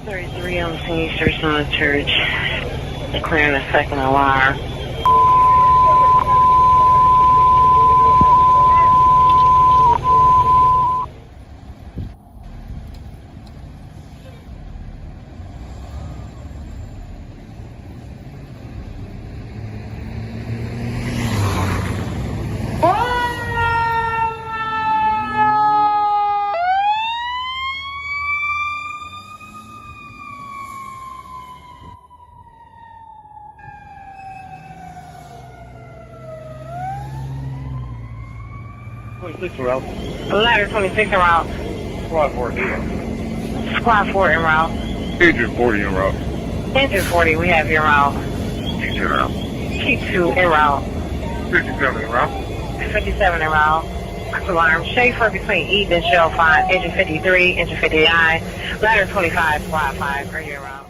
33 on the scene, Church on the church. Declaring a second alarm. Route. Ladder 26 en route. Squad 4 here. Squad 4 en route. Agent 40 en route. Engine 40, we have your route. T2 en route. T2 en route. 57 en route. 57 en route. Alarm. Schaefer between Eden and Shell 5, engine 53, engine 59. Ladder 25, squad 5, are you en route?